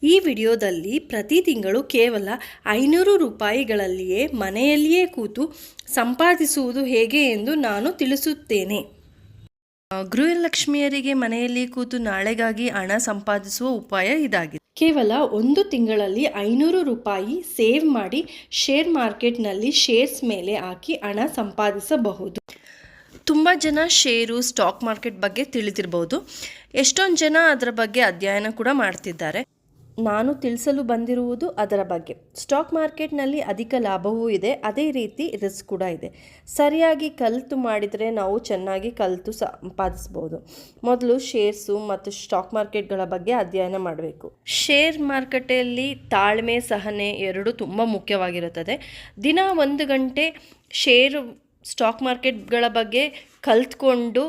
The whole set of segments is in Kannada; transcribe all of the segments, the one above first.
ಈ ವಿಡಿಯೋದಲ್ಲಿ ಪ್ರತಿ ತಿಂಗಳು ಕೇವಲ 500 ರೂಪಾಯಿಗಳಲ್ಲಿಯೇ ಮನೆಯಲ್ಲಿಯೇ ಕೂತು ಸಂಪಾದಿಸುವುದು ಹೇಗೆ ಎಂದು ನಾನು ತಿಳಿಸುತ್ತೇನೆ. ಗೃಹಲಕ್ಷ್ಮಿಯರಿಗೆ ಮನೆಯಲ್ಲಿ ಕೂತು ನಾಳೆಗಾಗಿ ಹಣ ಸಂಪಾದಿಸುವ ಉಪಾಯ ಇದಾಗಿದೆ. ಕೇವಲ ಒಂದು ತಿಂಗಳಲ್ಲಿ 500 ರೂಪಾಯಿ ಸೇವ್ ಮಾಡಿ ಶೇರ್ ಮಾರ್ಕೆಟ್ನಲ್ಲಿ ಶೇರ್ಸ್ ಮೇಲೆ ಹಾಕಿ ಹಣ ಸಂಪಾದಿಸಬಹುದು. ತುಂಬ ಜನ ಷೇರು ಸ್ಟಾಕ್ ಮಾರ್ಕೆಟ್ ಬಗ್ಗೆ ತಿಳಿದಿರಬಹುದು. ಎಷ್ಟೊಂದು ಜನ ಅದರ ಬಗ್ಗೆ ಅಧ್ಯಯನ ಕೂಡ ಮಾಡ್ತಿದ್ದಾರೆ. ನಾನು ತಿಳಿಸಲು ಬಂದಿರುವುದು ಅದರ ಬಗ್ಗೆ. ಸ್ಟಾಕ್ ಮಾರ್ಕೆಟ್ನಲ್ಲಿ ಅಧಿಕ ಲಾಭವೂ ಇದೆ, ಅದೇ ರೀತಿ ರಿಸ್ಕ್ ಕೂಡ ಇದೆ. ಸರಿಯಾಗಿ ಕಲಿತು ಮಾಡಿದರೆ ನಾವು ಚೆನ್ನಾಗಿ ಕಲಿತು ಸಂಪಾದಿಸ್ಬೋದು. ಮೊದಲು ಶೇರ್ಸು ಮತ್ತು ಸ್ಟಾಕ್ ಮಾರ್ಕೆಟ್ಗಳ ಬಗ್ಗೆ ಅಧ್ಯಯನ ಮಾಡಬೇಕು. ಶೇರ್ ಮಾರುಕಟ್ಟೆಯಲ್ಲಿ ತಾಳ್ಮೆ ಸಹನೆ ಎರಡೂ ತುಂಬ ಮುಖ್ಯವಾಗಿರುತ್ತದೆ. ದಿನ 1 ಗಂಟೆ ಸ್ಟಾಕ್ ಮಾರ್ಕೆಟ್ಗಳ ಬಗ್ಗೆ ಕಲಿತ್ಕೊಂಡು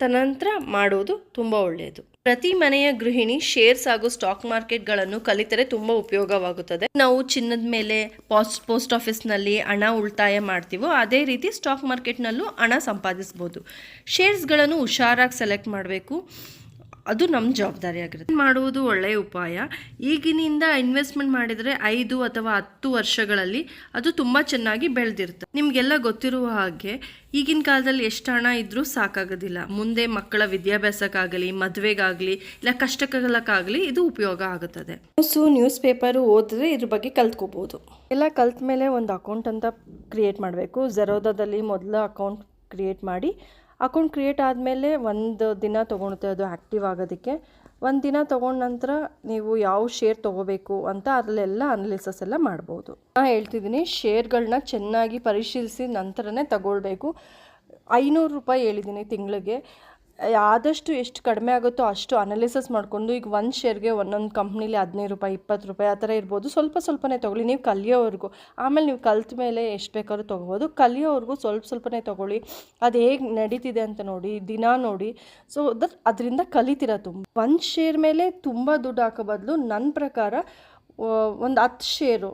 ತದನಂತರ ಮಾಡುವುದು ತುಂಬ ಒಳ್ಳೆಯದು. ಪ್ರತಿ ಮನೆಯ ಗೃಹಿಣಿ ಶೇರ್ಸ್ ಹಾಗೂ ಸ್ಟಾಕ್ ಮಾರ್ಕೆಟ್ಗಳನ್ನು ಕಲಿತರೆ ತುಂಬ ಉಪಯೋಗವಾಗುತ್ತದೆ. ನಾವು ಚಿನ್ನದ ಮೇಲೆ ಪೋಸ್ಟ್ ಆಫೀಸ್ನಲ್ಲಿ ಹಣ ಉಳಿತಾಯ ಮಾಡ್ತೀವೋ ಅದೇ ರೀತಿ ಸ್ಟಾಕ್ ಮಾರ್ಕೆಟ್ನಲ್ಲೂ ಹಣ ಸಂಪಾದಿಸ್ಬೋದು. ಶೇರ್ಸ್ಗಳನ್ನು ಹುಷಾರಾಗಿ ಸೆಲೆಕ್ಟ್ ಮಾಡಬೇಕು, ಅದು ನಮ್ಮ ಜವಾಬ್ದಾರಿ ಆಗಿರುತ್ತೆ. ಮಾಡುವುದು ಒಳ್ಳೆಯ ಉಪಾಯ. ಈಗಿನಿಂದ ಇನ್ವೆಸ್ಟ್ಮೆಂಟ್ ಮಾಡಿದರೆ 5 ಅಥವಾ 10 ವರ್ಷಗಳಲ್ಲಿ ಅದು ತುಂಬ ಚೆನ್ನಾಗಿ ಬೆಳೆದಿರುತ್ತೆ. ನಿಮಗೆಲ್ಲ ಗೊತ್ತಿರುವ ಹಾಗೆ ಈಗಿನ ಕಾಲದಲ್ಲಿ ಎಷ್ಟು ಹಣ ಇದ್ರೂ ಸಾಕಾಗೋದಿಲ್ಲ. ಮುಂದೆ ಮಕ್ಕಳ ವಿದ್ಯಾಭ್ಯಾಸಕ್ಕಾಗಲಿ, ಮದುವೆಗಾಗಲಿ, ಇಲ್ಲ ಕಷ್ಟಕ್ಕಾಗಲಿ ಇದು ಉಪಯೋಗ ಆಗುತ್ತದೆ. ನ್ಯೂಸ್ ಪೇಪರು ಓದಿದ್ರೆ ಇದ್ರ ಬಗ್ಗೆ ಕಲ್ತ್ಕೋಬೋದು. ಎಲ್ಲ ಕಲ್ತ ಮೇಲೆ ಒಂದು ಅಕೌಂಟ್ ಅಂತ ಕ್ರಿಯೇಟ್ ಮಾಡಬೇಕು. ಝೆರೋದಾದಲ್ಲಿ ಮೊದಲು ಅಕೌಂಟ್ ಕ್ರಿಯೇಟ್ ಮಾಡಿ, ಅಕೌಂಟ್ ಕ್ರಿಯೇಟ್ ಆದಮೇಲೆ 1 ದಿನ ತೊಗೊಳುತ್ತೆ ಅದು ಆ್ಯಕ್ಟಿವ್ ಆಗೋದಕ್ಕೆ. 1 ದಿನ ತೊಗೊಂಡ ನಂತರ ನೀವು ಯಾವ ಶೇರ್ ತೊಗೋಬೇಕು ಅಂತ ಅದರಲ್ಲೆಲ್ಲ ಅನಾಲಿಸಿಸ್ ಎಲ್ಲ ಮಾಡ್ಬೋದು. ನಾನು ಹೇಳ್ತಿದ್ದೀನಿ, ಶೇರ್ಗಳನ್ನ ಚೆನ್ನಾಗಿ ಪರಿಶೀಲಿಸಿ ನಂತರನೇ ತಗೊಳ್ಬೇಕು. 500 ರೂಪಾಯಿ ಹೇಳಿದ್ದೀನಿ ತಿಂಗಳಿಗೆ. ಆದಷ್ಟು ಎಷ್ಟು ಕಡಿಮೆ ಆಗುತ್ತೋ ಅಷ್ಟು ಅನಾಲಿಸಿಸ್ ಮಾಡಿಕೊಂಡು, ಈಗ 1 ಶೇರ್ಗೆ ಒಂದೊಂದು ಕಂಪ್ನಿಲಿ 15 ರೂಪಾಯಿ 20 ರೂಪಾಯಿ ಆ ಥರ ಇರ್ಬೋದು. ಸ್ವಲ್ಪನೇ ತೊಗೊಳ್ಳಿ ನೀವು ಕಲಿಯೋವರೆಗೂ. ಆಮೇಲೆ ನೀವು ಕಲ್ತ ಮೇಲೆ ಎಷ್ಟು ಬೇಕಾದ್ರೂ ತೊಗೋಬೋದು. ಕಲಿಯೋವರೆಗೂ ಸ್ವಲ್ಪನೇ ತೊಗೊಳ್ಳಿ. ಅದು ಹೇಗೆ ನಡೀತಿದೆ ಅಂತ ನೋಡಿ, ದಿನ ನೋಡಿ. ಸೊ ಅದರಿಂದ ಕಲಿತೀರ ತುಂಬ. 1 ಶೇರ್ ಮೇಲೆ ತುಂಬ ದುಡ್ಡು ಹಾಕೋ ಬದಲು ನನ್ನ ಪ್ರಕಾರ ಒಂದು 10 ಶೇರು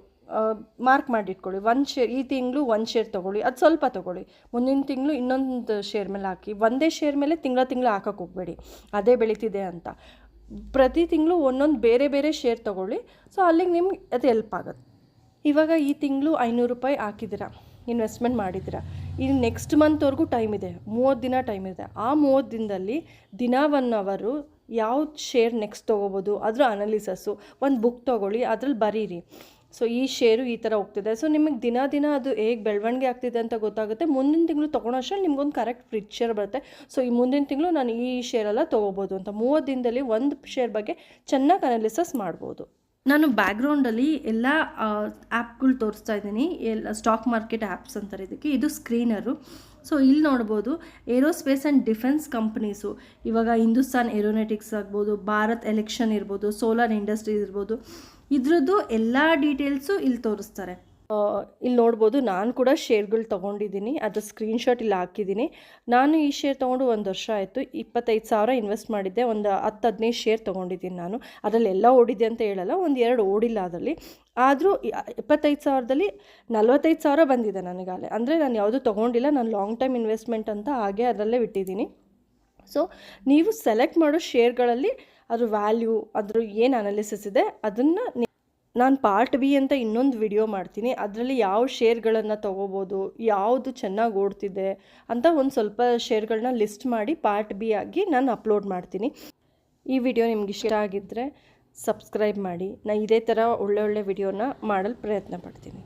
ಮಾರ್ಕ್ ಮಾಡಿಟ್ಕೊಳ್ಳಿ. 1 ಶೇರ್ ಈ ತಿಂಗಳು 1 ಶೇರ್ ತೊಗೊಳ್ಳಿ, ಅದು ಸ್ವಲ್ಪ ತೊಗೊಳ್ಳಿ. ಮುಂದಿನ ತಿಂಗಳು ಇನ್ನೊಂದು ಶೇರ್ ಮೇಲೆ ಹಾಕಿ. ಒಂದೇ ಶೇರ್ ಮೇಲೆ ತಿಂಗಳು ಹಾಕೋಕ್ಕೆ ಹೋಗಬೇಡಿ, ಅದೇ ಬೆಳೀತಿದೆ ಅಂತ. ಪ್ರತಿ ತಿಂಗಳು ಒಂದೊಂದು ಬೇರೆ ಶೇರ್ ತೊಗೊಳ್ಳಿ. ಸೊ ಅಲ್ಲಿಗೆ ನಿಮ್ಗೆ ಅದು ಹೆಲ್ಪ್ ಆಗುತ್ತೆ. ಇವಾಗ ಈ ತಿಂಗಳು 500 ರೂಪಾಯಿ ಹಾಕಿದ್ದೀರಾ, ಇನ್ವೆಸ್ಟ್ಮೆಂಟ್ ಮಾಡಿದ್ದೀರಾ. ಇನ್ನು ನೆಕ್ಸ್ಟ್ ಮಂತ್ವರೆಗೂ ಟೈಮ್ ಇದೆ, 30 ದಿನ ಟೈಮ್ ಇದೆ. ಆ 30 ದಿನದಲ್ಲಿ ದಿನ 1 ಅವರು ಯಾವ ಶೇರ್ ನೆಕ್ಸ್ಟ್ ತೊಗೋಬೋದು ಅದರ ಅನಾಲಿಸಸ್ಸು ಒಂದು ಬುಕ್ ತೊಗೊಳ್ಳಿ, ಅದ್ರಲ್ಲಿ ಬರೀರಿ. ಸೊ ಈ ಶೇರು ಈ ಥರ ಹೋಗ್ತಿದೆ. ಸೊ ನಿಮಗೆ ದಿನ ಅದು ಹೇಗೆ ಬೆಳವಣಿಗೆ ಆಗ್ತಿದೆ ಅಂತ ಗೊತ್ತಾಗುತ್ತೆ. ಮುಂದಿನ ತಿಂಗಳು ತೊಗೊಳೋ ಅಷ್ಟರಲ್ಲಿ ನಿಮ್ಗೊಂದು ಕರೆಕ್ಟ್ ಪಿಕ್ಚರ್ ಬರುತ್ತೆ. ಸೊ ಈ ಮುಂದಿನ ತಿಂಗಳು ನಾನು ಈ ಶೇರೆಲ್ಲ ತೊಗೋಬೋದು ಅಂತ 30 ದಿನದಲ್ಲಿ ಒಂದು ಶೇರ್ ಬಗ್ಗೆ ಚೆನ್ನಾಗಿ ಅನಾಲಿಸಿಸ್ ಮಾಡ್ಬೋದು. ನಾನು ಬ್ಯಾಕ್ಗ್ರೌಂಡಲ್ಲಿ ಎಲ್ಲ ಆ್ಯಪ್ಗಳು ತೋರಿಸ್ತಾ ಇದ್ದೀನಿ. ಎಲ್ಲ ಸ್ಟಾಕ್ ಮಾರ್ಕೆಟ್ ಆ್ಯಪ್ಸ್ ಅಂತಾರೆ ಇದಕ್ಕೆ. ಇದು ಸ್ಕ್ರೀನರು. ಸೊ ಇಲ್ಲಿ ನೋಡ್ಬೋದು ಏರೋಸ್ಪೇಸ್ ಆ್ಯಂಡ್ ಡಿಫೆನ್ಸ್ ಕಂಪ್ನೀಸು. ಇವಾಗ ಹಿಂದೂಸ್ತಾನ್ ಏರೋನಾಟಿಕ್ಸ್ ಆಗ್ಬೋದು, ಭಾರತ್ ಎಲೆಕ್ಷನ್ ಇರ್ಬೋದು, ಸೋಲಾರ್ ಇಂಡಸ್ಟ್ರೀಸ್ ಇರ್ಬೋದು, ಇದ್ರದ್ದು ಎಲ್ಲ ಡೀಟೇಲ್ಸು ಇಲ್ಲಿ ತೋರಿಸ್ತಾರೆ. ಇಲ್ಲಿ ನೋಡ್ಬೋದು ನಾನು ಕೂಡ ಶೇರ್ಗಳು ತೊಗೊಂಡಿದ್ದೀನಿ, ಅದ್ರ ಸ್ಕ್ರೀನ್ಶಾಟ್ ಇಲ್ಲಿ ಹಾಕಿದ್ದೀನಿ. ನಾನು ಈ ಶೇರ್ ತೊಗೊಂಡು 1 ವರ್ಷ ಆಯಿತು. 25,000 ಇನ್ವೆಸ್ಟ್ ಮಾಡಿದ್ದೆ. ಒಂದು 10-15 ಶೇರ್ ತೊಗೊಂಡಿದ್ದೀನಿ ನಾನು. ಅದರಲ್ಲಿ ಎಲ್ಲ ಓಡಿದೆ ಅಂತ ಹೇಳಲ್ಲ, 1-2 ಓಡಿಲ್ಲ ಅದರಲ್ಲಿ. ಆದರೂ 25,000ದಲ್ಲಿ 45,000 ಬಂದಿದೆ ನನಗಾಲೆ. ಅಂದರೆ ನಾನು ಯಾವುದೂ ತೊಗೊಂಡಿಲ್ಲ, ನಾನು ಲಾಂಗ್ ಟೈಮ್ ಇನ್ವೆಸ್ಟ್ಮೆಂಟ್ ಅಂತ ಹಾಗೆ ಅದರಲ್ಲೇ ಬಿಟ್ಟಿದ್ದೀನಿ. ಸೊ ನೀವು ಸೆಲೆಕ್ಟ್ ಮಾಡೋ ಶೇರ್ಗಳಲ್ಲಿ ಅದ್ರ ವ್ಯಾಲ್ಯೂ, ಅದ್ರ ಏನು ಅನಾಲಿಸಿಸ್ ಇದೆ ಅದನ್ನು ನಾನು ಪಾರ್ಟ್ ಬಿ ಅಂತ ಇನ್ನೊಂದು ವಿಡಿಯೋ ಮಾಡ್ತೀನಿ. ಅದರಲ್ಲಿ ಯಾವ ಶೇರ್ಗಳನ್ನು ತೊಗೋಬೋದು, ಯಾವುದು ಚೆನ್ನಾಗಿ ಓಡ್ತಿದೆ ಅಂತ ಒಂದು ಸ್ವಲ್ಪ ಶೇರ್ಗಳನ್ನ ಲಿಸ್ಟ್ ಮಾಡಿ ಪಾರ್ಟ್ ಬಿ ಆಗಿ ನಾನು ಅಪ್ಲೋಡ್ ಮಾಡ್ತೀನಿ. ಈ ವಿಡಿಯೋ ನಿಮ್ಗೆ ಇಷ್ಟ ಆಗಿದ್ದರೆ ಸಬ್ಸ್ಕ್ರೈಬ್ ಮಾಡಿ. ನಾನು ಇದೇ ಥರ ಒಳ್ಳೆ ವಿಡಿಯೋನ ಮಾಡಲು ಪ್ರಯತ್ನ ಪಡ್ತೀನಿ.